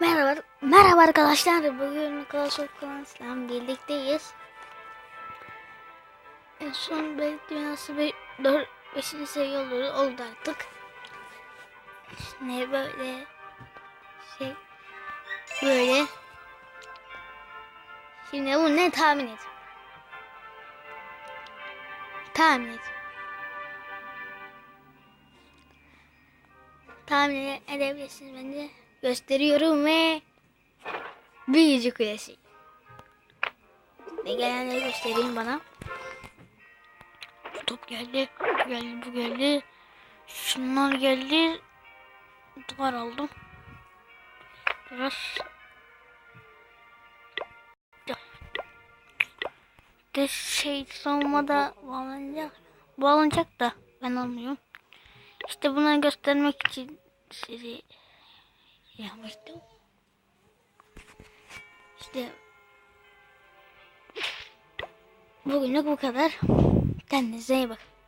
Merhaba arkadaşlar. Bugün Clash of Clans'la birlikteyiz. En son belki dünyası 5. seviye oldu artık. Ne böyle şey böyle. Şimdi bu ne tahmin et. Tahmin et. Tahmin edebilirsiniz bence. Gösteriyorum ve büyücü kulesi. Ne gelenleri göstereyim bana. Bu top geldi. Bu geldi. Şunlar geldi. Duvar aldım. Biraz de savunmada bağlanacak da ben almıyorum. İşte bunu göstermek için sizi yapmıştım. İşte bugünlük bu kadar. Kendinize iyi bakın.